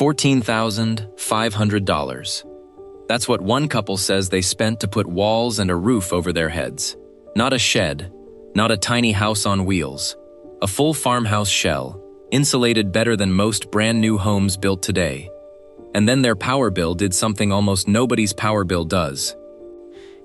$14,500. That's what one couple says they spent to put walls and a roof over their heads. Not a shed, not a tiny house on wheels. A full farmhouse shell, insulated better than most brand new homes built today. And then their power bill did something almost nobody's power bill does.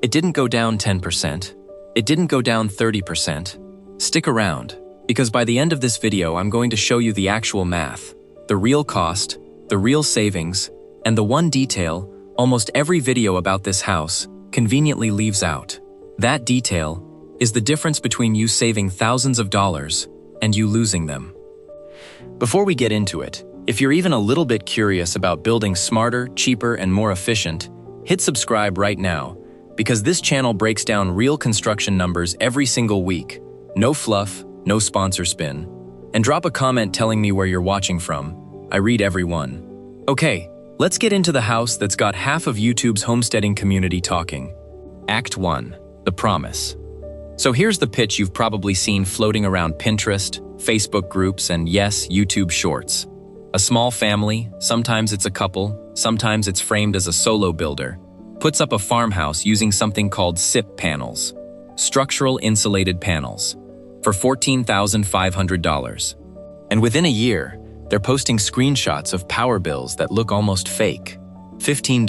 It didn't go down 10%. It didn't go down 30%. Stick around, because by the end of this video I'm going to show you the actual math, the real cost, the real savings, and the one detail almost every video about this house conveniently leaves out. That detail is the difference between you saving thousands of dollars and you losing them. Before we get into it, if you're even a little bit curious about building smarter, cheaper, and more efficient, hit subscribe right now, because this channel breaks down real construction numbers every single week. No fluff, no sponsor spin. And drop a comment telling me where you're watching from. I read every one. Okay, let's get into the house that's got half of YouTube's homesteading community talking. Act 1, the promise. So here's the pitch you've probably seen floating around Pinterest, Facebook groups, and yes, YouTube Shorts. A small family, sometimes it's a couple, sometimes it's framed as a solo builder, puts up a farmhouse using something called SIP panels, structural insulated panels, for $14,500. And within a year, they're posting screenshots of power bills that look almost fake. $15,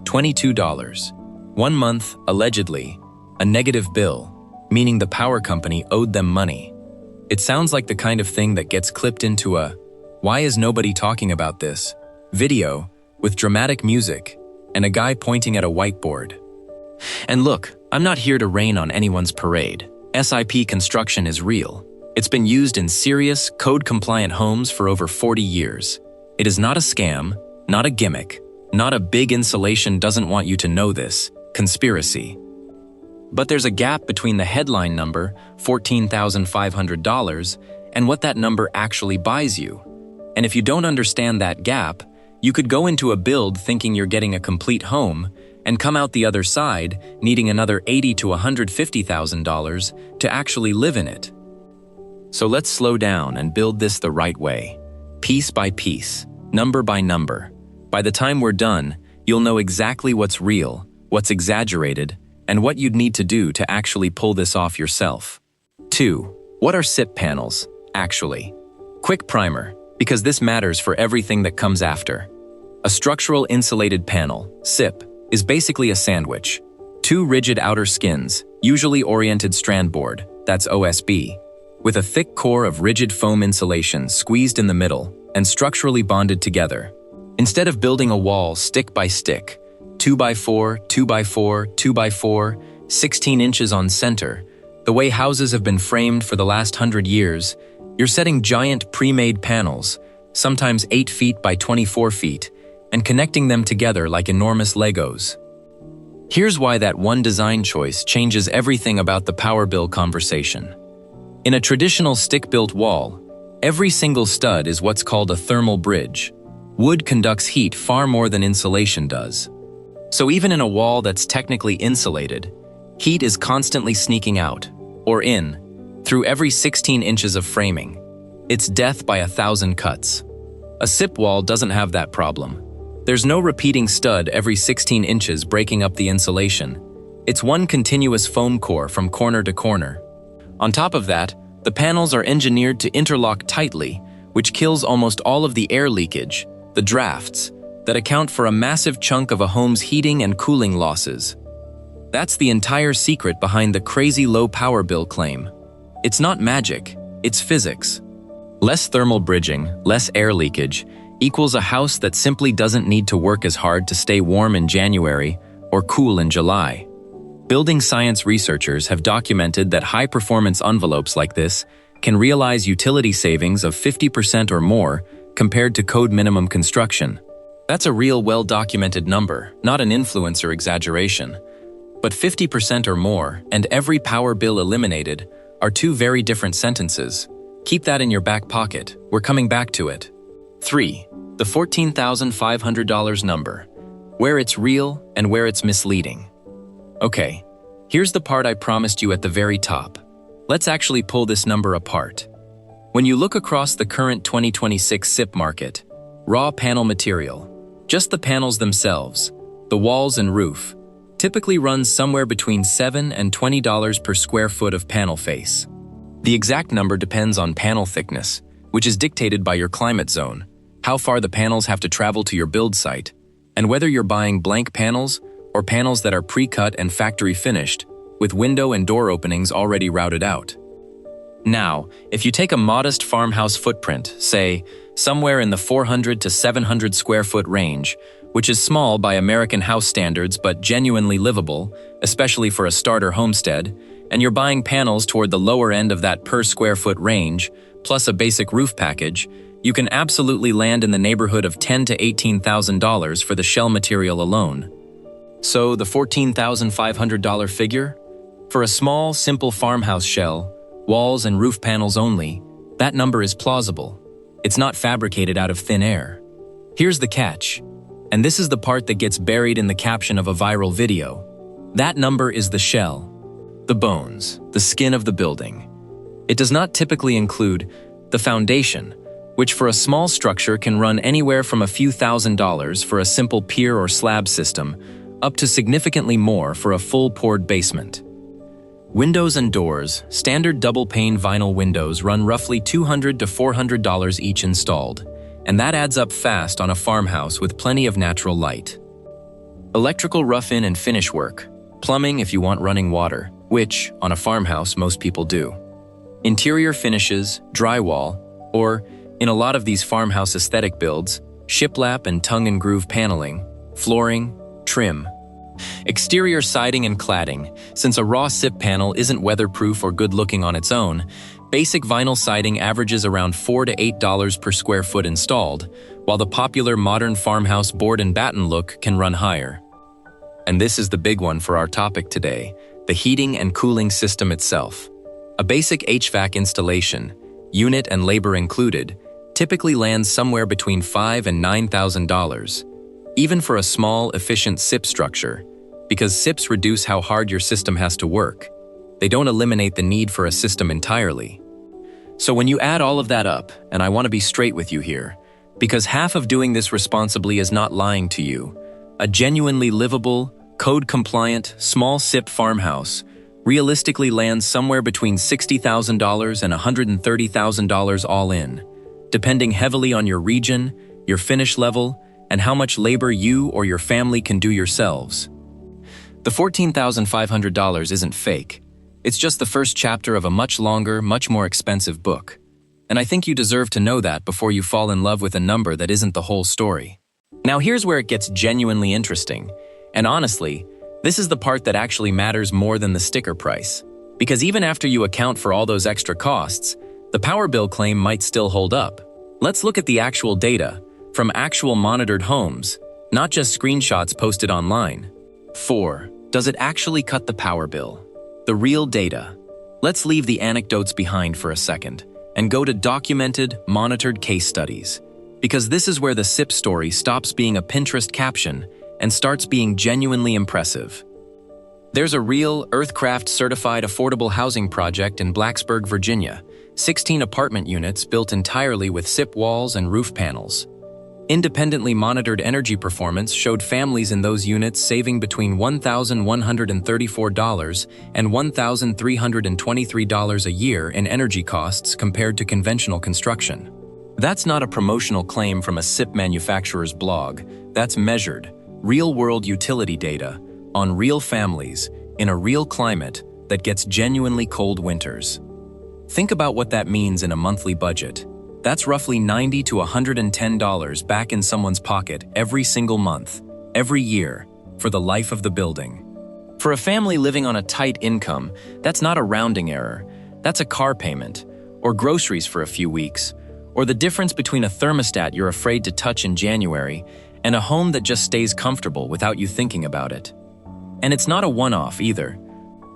$22. 1 month, allegedly, a negative bill, meaning the power company owed them money. It sounds like the kind of thing that gets clipped into a "why is nobody talking about this?" video with dramatic music and a guy pointing at a whiteboard. And look, I'm not here to rain on anyone's parade. SIP construction is real. It's been used in serious, code-compliant homes for over 40 years. It is not a scam, not a gimmick, not a big insulation doesn't want you to know this conspiracy. But there's a gap between the headline number, $14,500, and what that number actually buys you. And if you don't understand that gap, you could go into a build thinking you're getting a complete home and come out the other side needing another $80,000 to $150,000 to actually live in it. So let's slow down and build this the right way, piece by piece, number by number. By the time we're done, you'll know exactly what's real, what's exaggerated, and what you'd need to do to actually pull this off yourself. 2. What are SIP panels, actually? Quick primer, because this matters for everything that comes after. A structural insulated panel, SIP, is basically a sandwich. 2 rigid outer skins, usually oriented strand board, that's OSB, with a thick core of rigid foam insulation squeezed in the middle and structurally bonded together. Instead of building a wall stick by stick, 2x4, 2x4, 2x4, 16 inches on center, the way houses have been framed for the last 100 years, you're setting giant pre-made panels, sometimes 8 feet by 24 feet, and connecting them together like enormous Legos. Here's why that one design choice changes everything about the power bill conversation. In a traditional stick-built wall, every single stud is what's called a thermal bridge. Wood conducts heat far more than insulation does. So even in a wall that's technically insulated, heat is constantly sneaking out, or in, through every 16 inches of framing. It's death by 1,000 cuts. A SIP wall doesn't have that problem. There's no repeating stud every 16 inches breaking up the insulation. It's one continuous foam core from corner to corner. On top of that, the panels are engineered to interlock tightly, which kills almost all of the air leakage, the drafts, that account for a massive chunk of a home's heating and cooling losses. That's the entire secret behind the crazy low power bill claim. It's not magic, it's physics. Less thermal bridging, less air leakage, equals a house that simply doesn't need to work as hard to stay warm in January or cool in July. Building science researchers have documented that high-performance envelopes like this can realize utility savings of 50% or more compared to code minimum construction. That's a real well-documented number, not an influencer exaggeration. But 50% or more and every power bill eliminated are 2 very different sentences. Keep that in your back pocket, we're coming back to it. 3. The $14,500 number, where it's real and where it's misleading. Okay, here's the part I promised you at the very top. Let's actually pull this number apart. When you look across the current 2026 SIP market, Raw panel material. Just the panels themselves, the walls and roof, typically runs somewhere between $7 and $20 per square foot of panel face. The exact number depends on panel thickness, which is dictated by your climate zone, how far the panels have to travel to your build site, and whether you're buying blank panels or panels that are pre-cut and factory finished, with window and door openings already routed out. Now, if you take a modest farmhouse footprint, say, somewhere in the 400 to 700 square foot range, which is small by American house standards but genuinely livable, especially for a starter homestead, and you're buying panels toward the lower end of that per square foot range, plus a basic roof package, you can absolutely land in the neighborhood of $10,000 to $18,000 for the shell material alone. So the $14,500 figure? For a small, simple farmhouse shell, walls and roof panels only, that number is plausible. It's not fabricated out of thin air. Here's the catch, and this is the part that gets buried in the caption of a viral video. That number is the shell, the bones, the skin of the building. It does not typically include the foundation, which for a small structure can run anywhere from a few $1,000s for a simple pier or slab system, up to significantly more for a full poured basement. Windows and doors, standard double-pane vinyl windows run roughly $200 to $400 each installed, and that adds up fast on a farmhouse with plenty of natural light. Electrical rough-in and finish work, plumbing if you want running water, which, on a farmhouse, most people do. Interior finishes, drywall, or, in a lot of these farmhouse aesthetic builds, shiplap and tongue and groove paneling, flooring, trim. Exterior siding and cladding. Since a raw SIP panel isn't weatherproof or good-looking on its own, basic vinyl siding averages around $4 to $8 per square foot installed, while the popular modern farmhouse board and batten look can run higher. And this is the big one for our topic today, the heating and cooling system itself. A basic HVAC installation, unit and labor included, typically lands somewhere between $5,000 and $9,000. Even for a small, efficient SIP structure, because SIPs reduce how hard your system has to work. They don't eliminate the need for a system entirely. So when you add all of that up, and I want to be straight with you here, because half of doing this responsibly is not lying to you, a genuinely livable, code-compliant, small SIP farmhouse realistically lands somewhere between $60,000 and $130,000 all in, depending heavily on your region, your finish level, and how much labor you or your family can do yourselves. The $14,500 isn't fake. It's just the first chapter of a much longer, much more expensive book. And I think you deserve to know that before you fall in love with a number that isn't the whole story. Now here's where it gets genuinely interesting. And honestly, this is the part that actually matters more than the sticker price. Because even after you account for all those extra costs, the power bill claim might still hold up. Let's look at the actual data from actual monitored homes, not just screenshots posted online. 4. Does it actually cut the power bill? The real data. Let's leave the anecdotes behind for a second and go to documented, monitored case studies. Because this is where the SIP story stops being a Pinterest caption and starts being genuinely impressive. There's a real Earthcraft certified affordable housing project in Blacksburg, Virginia, 16 apartment units built entirely with SIP walls and roof panels. Independently monitored energy performance showed families in those units saving between $1,134 and $1,323 a year in energy costs compared to conventional construction. That's not a promotional claim from a SIP manufacturer's blog. That's measured, real-world utility data on real families in a real climate that gets genuinely cold winters. Think about what that means in a monthly budget. That's roughly $90 to $110 back in someone's pocket every single month, every year, for the life of the building. For a family living on a tight income, that's not a rounding error. That's a car payment, or groceries for a few weeks, or the difference between a thermostat you're afraid to touch in January and a home that just stays comfortable without you thinking about it. And it's not a one-off either.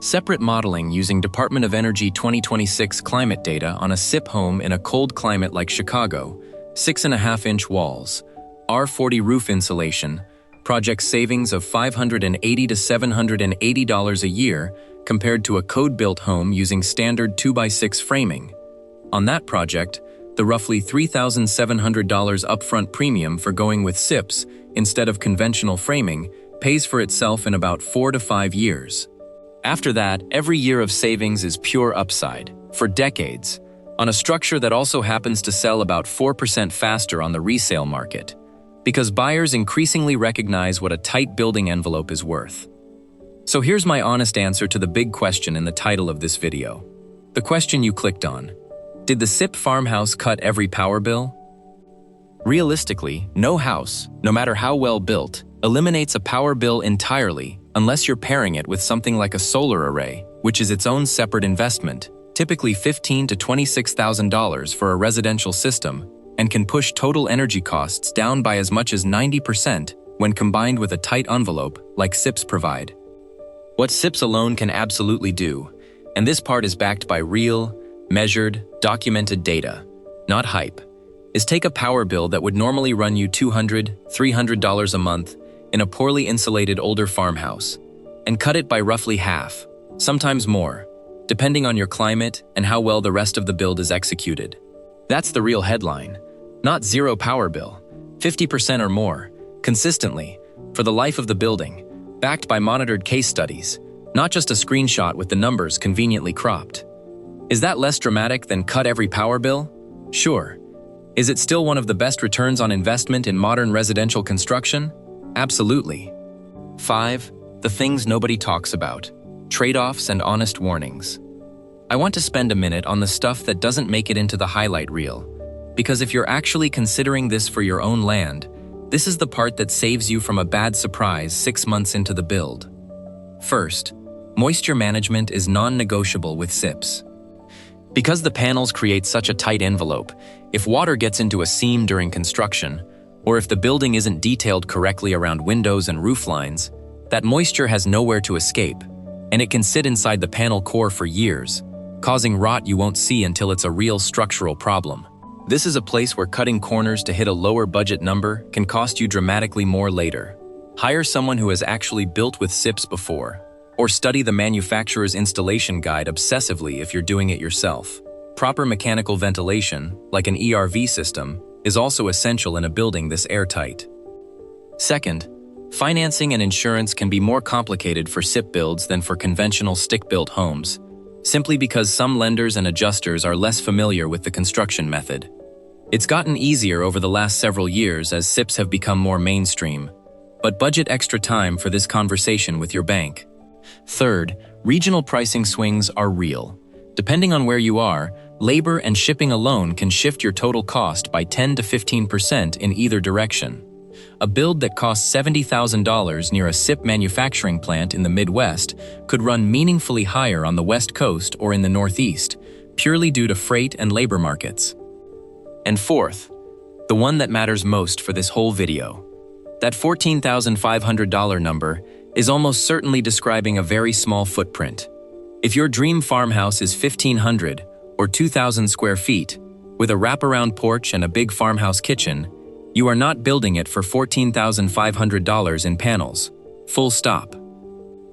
Separate modeling using Department of Energy 2026 climate data on a SIP home in a cold climate like Chicago, 6.5-inch walls, R40 roof insulation, projects savings of $580 to $780 a year compared to a code-built home using standard 2x6 framing. On that project, The roughly $3,700 upfront premium for going with SIPs instead of conventional framing pays for itself in about 4 to 5 years. After that, every year of savings is pure upside, for decades, on a structure that also happens to sell about 4% faster on the resale market, because buyers increasingly recognize what a tight building envelope is worth. So here's my honest answer to the big question in the title of this video. The question you clicked on. Did the SIP farmhouse cut every power bill? Realistically, no house, no matter how well built, eliminates a power bill entirely unless you're pairing it with something like a solar array, which is its own separate investment, typically $15,000 to $26,000 for a residential system, and can push total energy costs down by as much as 90% when combined with a tight envelope like SIPs provide. What SIPs alone can absolutely do, and this part is backed by real, measured, documented data, not hype, is take a power bill that would normally run you $200, $300 a month in a poorly insulated older farmhouse and cut it by roughly half, sometimes more, depending on your climate and how well the rest of the build is executed. That's the real headline, not zero power bill, 50% or more, consistently, for the life of the building, backed by monitored case studies, not just a screenshot with the numbers conveniently cropped. Is that less dramatic than cut every power bill? Sure. Is it still one of the best returns on investment in modern residential construction? Absolutely. 5. The things nobody talks about. Trade-offs and honest warnings. I want to spend a minute on the stuff that doesn't make it into the highlight reel, because if you're actually considering this for your own land, this is the part that saves you from a bad surprise 6 months into the build. First, moisture management is non-negotiable with SIPs. Because the panels create such a tight envelope, if water gets into a seam during construction, or if the building isn't detailed correctly around windows and roof lines, that moisture has nowhere to escape, and it can sit inside the panel core for years, causing rot you won't see until it's a real structural problem. This is a place where cutting corners to hit a lower budget number can cost you dramatically more later. Hire someone who has actually built with SIPs before, or study the manufacturer's installation guide obsessively if you're doing it yourself. Proper mechanical ventilation, like an ERV system, is also essential in a building this airtight. Second, financing and insurance can be more complicated for SIP builds than for conventional stick-built homes, simply because some lenders and adjusters are less familiar with the construction method. It's gotten easier over the last several years as SIPs have become more mainstream, but budget extra time for this conversation with your bank. Third, regional pricing swings are real. Depending on where you are, labor and shipping alone can shift your total cost by 10 to 15% in either direction. A build that costs $70,000 near a SIP manufacturing plant in the Midwest could run meaningfully higher on the West Coast or in the Northeast, purely due to freight and labor markets. And fourth, the one that matters most for this whole video. That $14,500 number is almost certainly describing a very small footprint. If your dream farmhouse is 1,500 or 2,000 square feet, with a wraparound porch and a big farmhouse kitchen, you are not building it for $14,500 in panels. Full stop.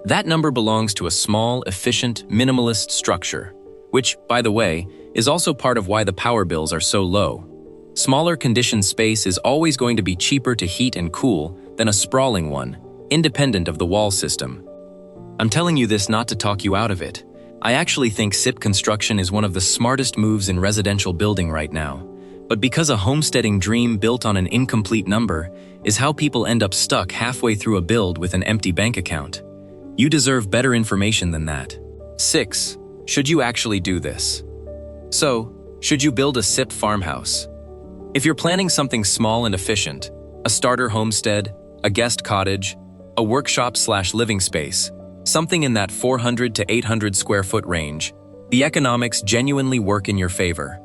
That number belongs to a small, efficient, minimalist structure, which, by the way, is also part of why the power bills are so low. Smaller conditioned space is always going to be cheaper to heat and cool than a sprawling one, independent of the wall system. I'm telling you this not to talk you out of it. I actually think SIP construction is one of the smartest moves in residential building right now. But because a homesteading dream built on an incomplete number is how people end up stuck halfway through a build with an empty bank account. You deserve better information than that. 6. Should you actually do this? So, should you build a SIP farmhouse? If you're planning something small and efficient, a starter homestead, a guest cottage, a workshop/living space, something in that 400 to 800 square foot range, the economics genuinely work in your favor.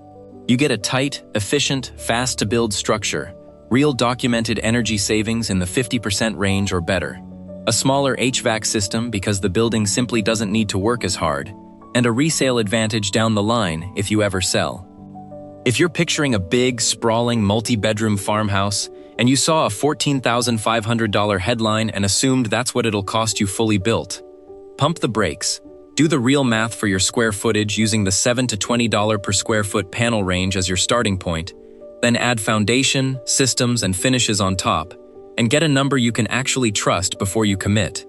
You get a tight, efficient, fast-to-build structure, real documented energy savings in the 50% range or better, a smaller HVAC system because the building simply doesn't need to work as hard, and a resale advantage down the line if you ever sell. If you're picturing a big, sprawling, multi-bedroom farmhouse, and you saw a $14,500 headline and assumed that's what it'll cost you fully built, pump the brakes. Do the real math for your square footage using the $7 to $20 per square foot panel range as your starting point, then add foundation, systems, and finishes on top, and get a number you can actually trust before you commit.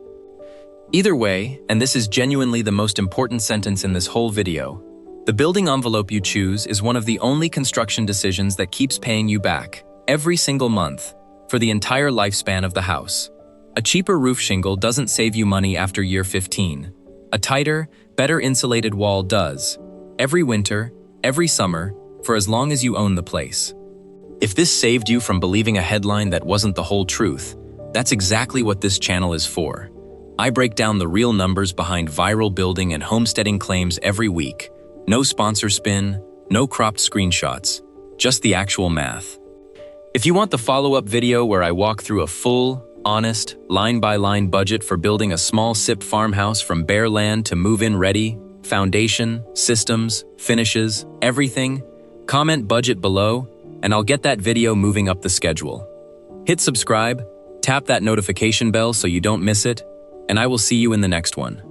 Either way, and this is genuinely the most important sentence in this whole video, the building envelope you choose is one of the only construction decisions that keeps paying you back, every single month, for the entire lifespan of the house. A cheaper roof shingle doesn't save you money after year 15. A tighter, better insulated wall does, every winter, every summer, for as long as you own the place. If this saved you from believing a headline that wasn't the whole truth, that's exactly what this channel is for. I break down the real numbers behind viral building and homesteading claims every week. No sponsor spin, no cropped screenshots, just the actual math. If you want the follow-up video where I walk through a full, honest, line-by-line budget for building a small SIP farmhouse from bare land to move-in ready, foundation, systems, finishes, everything, comment budget below, and I'll get that video moving up the schedule. Hit subscribe, tap that notification bell so you don't miss it, and I will see you in the next one.